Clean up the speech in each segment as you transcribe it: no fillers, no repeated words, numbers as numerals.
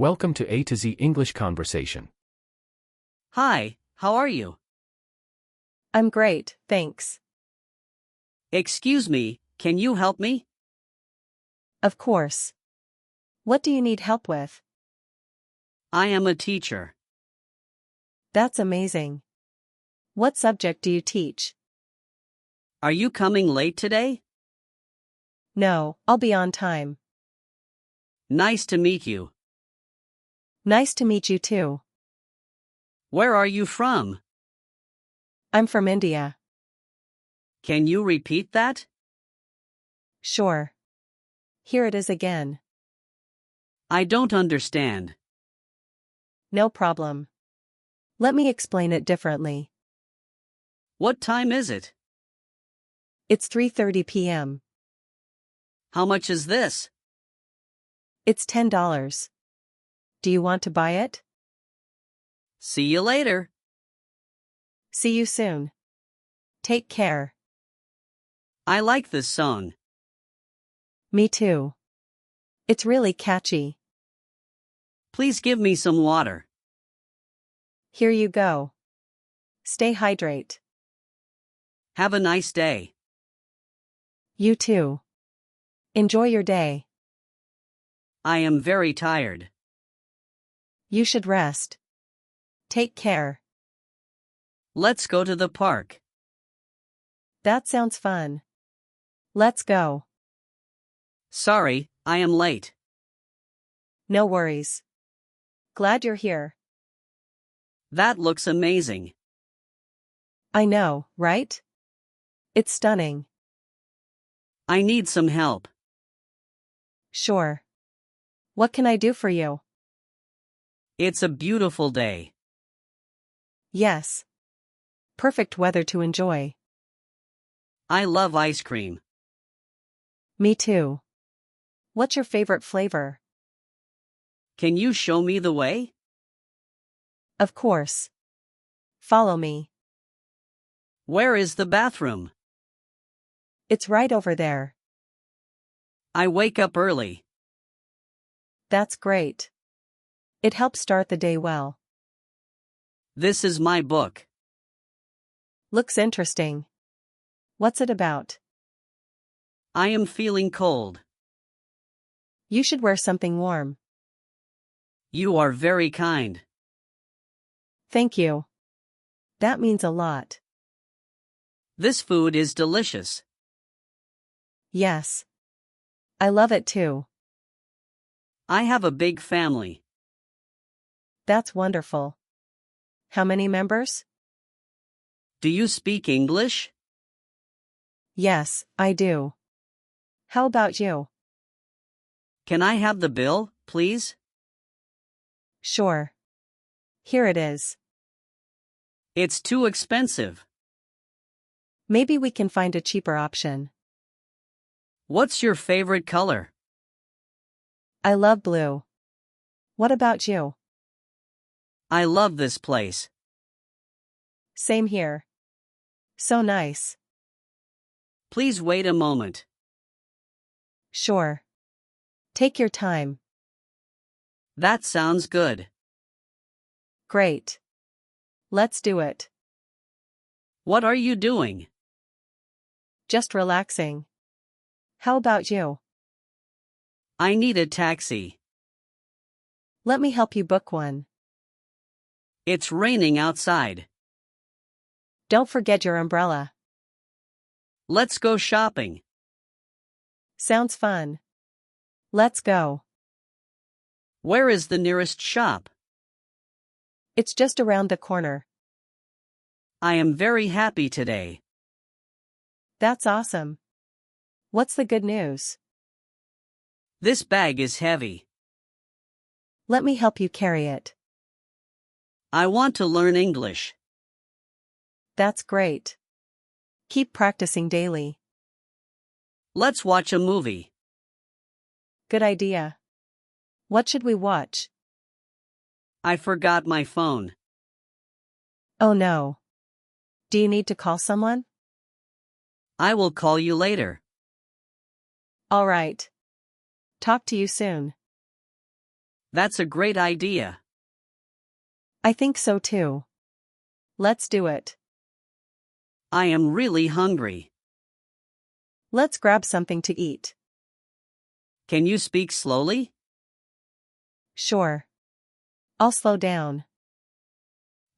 Welcome to A to Z English Conversation. Hi, how are you? I'm great, thanks. Excuse me, can you help me? Of course. What do you need help with? I am a teacher. That's amazing. What subject do you teach? Are you coming late today? No, I'll be on time. Nice to meet you. Nice to meet you too. Where are you from? I'm from India. Can you repeat that? Sure. Here it is again. I don't understand. No problem. Let me explain it differently. What time is it? It's 3:30 p.m. How much is this? It's $10. Do you want to buy it? See you later. See you soon. Take care. I like this song. Me too. It's really catchy. Please give me some water. Here you go. Stay hydrated. Have a nice day. You too. Enjoy your day. I am very tired. You should rest. Take care. Let's go to the park. That sounds fun. Let's go. Sorry, I am late. No worries. Glad you're here. That looks amazing. I know, right? It's stunning. I need some help. Sure. What can I do for you? It's a beautiful day. Yes. Perfect weather to enjoy. I love ice cream. Me too. What's your favorite flavor? Can you show me the way? Of course. Follow me. Where is the bathroom? It's right over there. I wake up early. That's great. It helps start the day well. This is my book. Looks interesting. What's it about? I am feeling cold. You should wear something warm. You are very kind. Thank you. That means a lot. This food is delicious. Yes. I love it too. I have a big family. That's wonderful. How many members? Do you speak English? Yes, I do. How about you? Can I have the bill, please? Sure. Here it is. It's too expensive. Maybe we can find a cheaper option. What's your favorite color? I love blue. What about you? I love this place. Same here. So nice. Please wait a moment. Sure. Take your time. That sounds good. Great. Let's do it. What are you doing? Just relaxing. How about you? I need a taxi. Let me help you book one. It's raining outside. Don't forget your umbrella. Let's go shopping. Sounds fun. Let's go. Where is the nearest shop? It's just around the corner. I am very happy today. That's awesome. What's the good news? This bag is heavy. Let me help you carry it. I want to learn English. That's great. Keep practicing daily. Let's watch a movie. Good idea. What should we watch? I forgot my phone. Oh no. Do you need to call someone? I will call you later. All right. Talk to you soon. That's a great idea. I think so too. Let's do it. I am really hungry. Let's grab something to eat. Can you speak slowly? Sure. I'll slow down.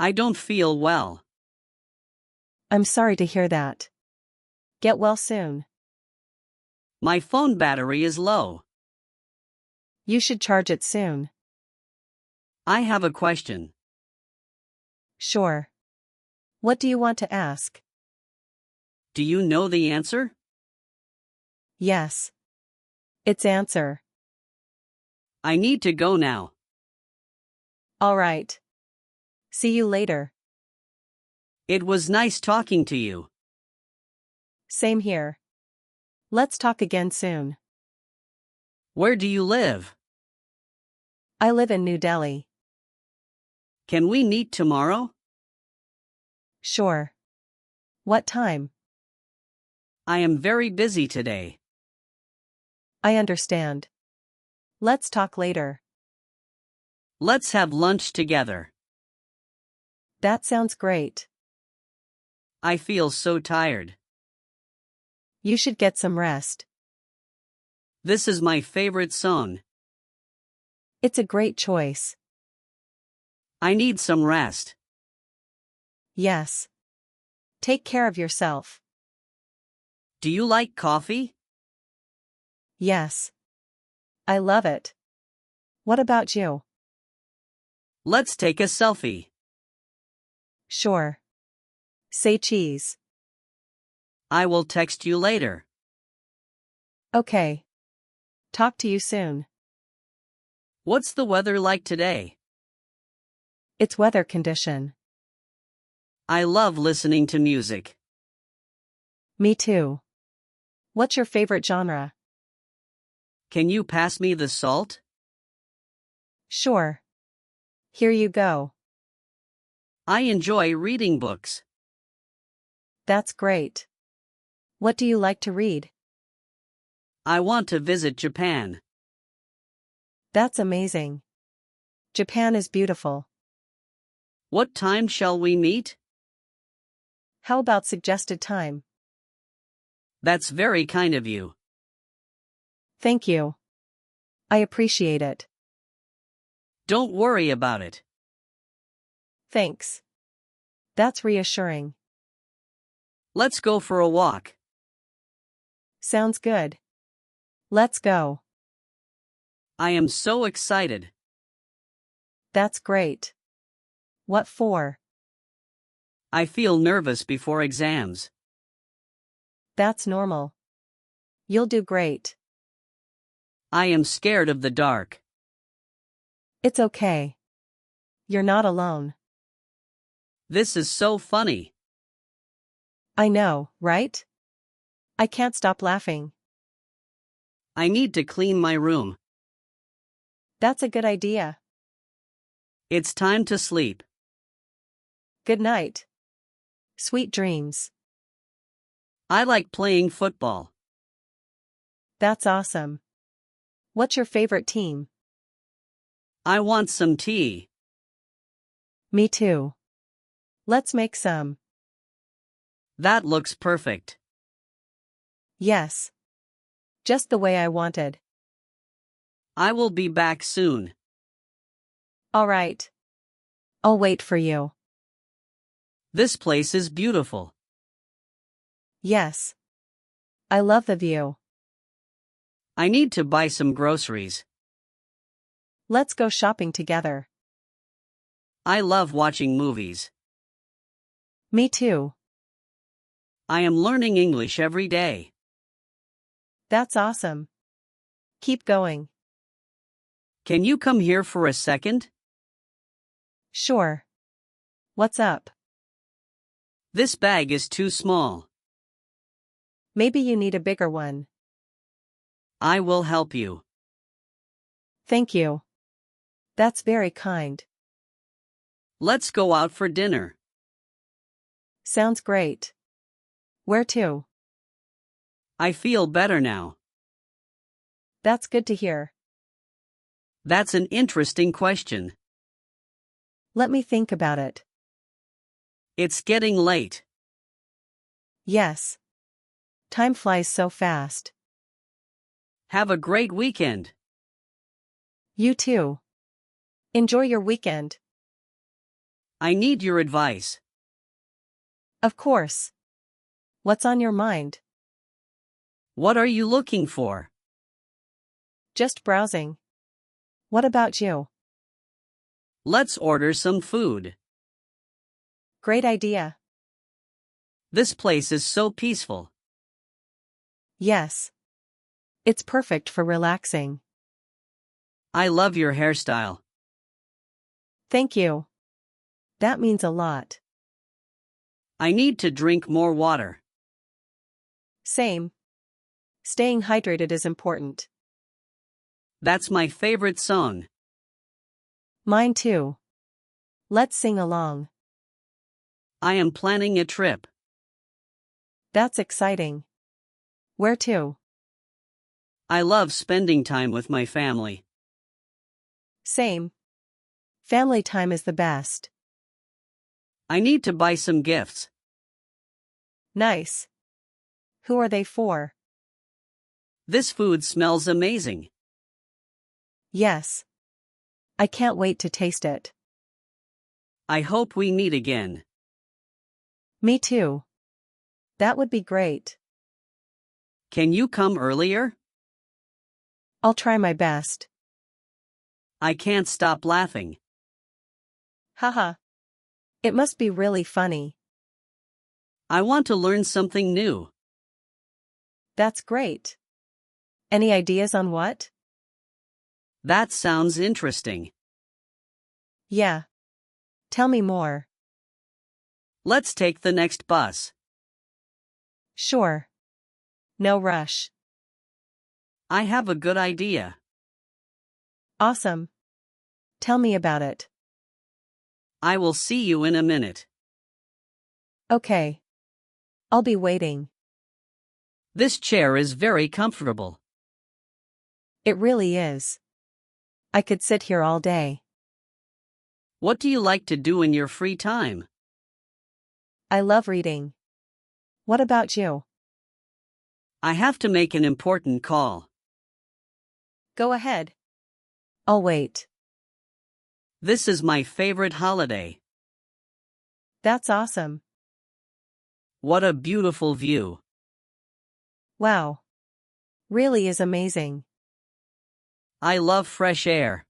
I don't feel well. I'm sorry to hear that. Get well soon. My phone battery is low. You should charge it soon. I have a question. Sure. What do you want to ask? Do you know the answer? Yes. It's answer. I need to go now. All right. See you later. It was nice talking to you. Same here. Let's talk again soon. Where do you live? I live in New Delhi. Can we meet tomorrow? Sure. What time? I am very busy today. I understand. Let's talk later. Let's have lunch together. That sounds great. I feel so tired. You should get some rest. This is my favorite song. It's a great choice. I need some rest. Yes. Take care of yourself. Do you like coffee? Yes. I love it. What about you? Let's take a selfie. Sure. Say cheese. I will text you later. Okay. Talk to you soon. What's the weather like today? It's weather condition. I love listening to music. Me too. What's your favorite genre? Can you pass me the salt? Sure. Here you go. I enjoy reading books. That's great. What do you like to read? I want to visit Japan. That's amazing. Japan is beautiful. What time shall we meet? How about suggested time? That's very kind of you. Thank you. I appreciate it. Don't worry about it. Thanks. That's reassuring. Let's go for a walk. Sounds good. Let's go. I am so excited. That's great. What for? I feel nervous before exams. That's normal. You'll do great. I am scared of the dark. It's okay. You're not alone. This is so funny. I know, right? I can't stop laughing. I need to clean my room. That's a good idea. It's time to sleep. Good night. Sweet dreams. I like playing football. That's awesome. What's your favorite team? I want some tea. Me too. Let's make some. That looks perfect. Yes. Just the way I wanted. I will be back soon. All right. I'll wait for you. This place is beautiful. Yes. I love the view. I need to buy some groceries. Let's go shopping together. I love watching movies. Me too. I am learning English every day. That's awesome. Keep going. Can you come here for a second? Sure. What's up? This bag is too small. Maybe you need a bigger one. I will help you. Thank you. That's very kind. Let's go out for dinner. Sounds great. Where to? I feel better now. That's good to hear. That's an interesting question. Let me think about it. It's getting late. Yes. Time flies so fast. Have a great weekend. You too. Enjoy your weekend. I need your advice. Of course. What's on your mind? What are you looking for? Just browsing. What about you? Let's order some food. Great idea. This place is so peaceful. Yes. It's perfect for relaxing. I love your hairstyle. Thank you. That means a lot. I need to drink more water. Same. Staying hydrated is important. That's my favorite song. Mine too. Let's sing along. I am planning a trip. That's exciting. Where to? I love spending time with my family. Same. Family time is the best. I need to buy some gifts. Nice. Who are they for? This food smells amazing. Yes. I can't wait to taste it. I hope we meet again. Me too. That would be great. Can you come earlier? I'll try my best. I can't stop laughing. Haha. It must be really funny. I want to learn something new. That's great. Any ideas on what? That sounds interesting. Yeah. Tell me more. Let's take the next bus. Sure. No rush. I have a good idea. Awesome. Tell me about it. I will see you in a minute. Okay. I'll be waiting. This chair is very comfortable. It really is. I could sit here all day. What do you like to do in your free time? I love reading. What about you? I have to make an important call. Go ahead. I'll wait. This is my favorite holiday. That's awesome. What a beautiful view. Wow. Really is amazing. I love fresh air.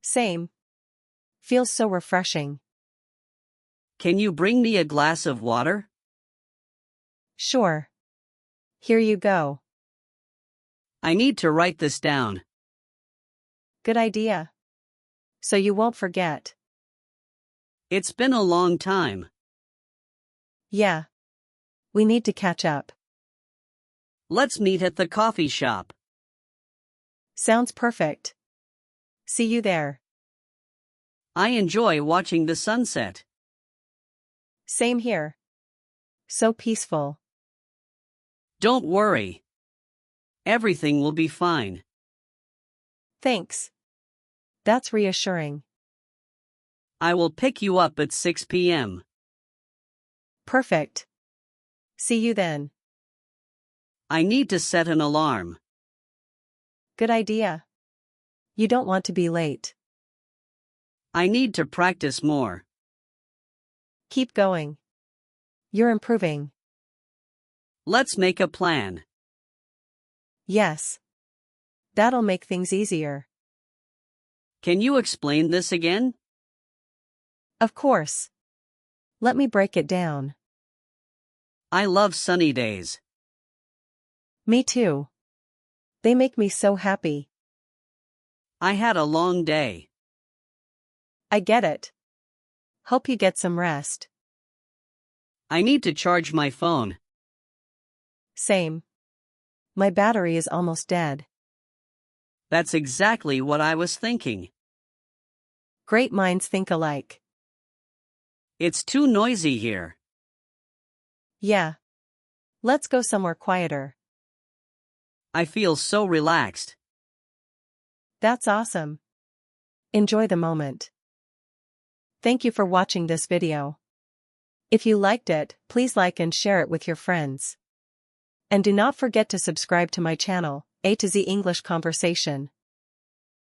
Same. Feels so refreshing. Can you bring me a glass of water? Sure. Here you go. I need to write this down. Good idea. So you won't forget. It's been a long time. Yeah. We need to catch up. Let's meet at the coffee shop. Sounds perfect. See you there. I enjoy watching the sunset. Same here. So peaceful. Don't worry. Everything will be fine. Thanks. That's reassuring. I will pick you up at 6 p.m. Perfect. See you then. I need to set an alarm. Good idea. You don't want to be late. I need to practice more. Keep going. You're improving. Let's make a plan. Yes. That'll make things easier. Can you explain this again? Of course. Let me break it down. I love sunny days. Me too. They make me so happy. I had a long day. I get it. Hope you get some rest. I need to charge my phone. Same. My battery is almost dead. That's exactly what I was thinking. Great minds think alike. It's too noisy here. Yeah. Let's go somewhere quieter. I feel so relaxed. That's awesome. Enjoy the moment. Thank you for watching this video. If you liked it, please like and share it with your friends. And do not forget to subscribe to my channel, A to Z English Conversation.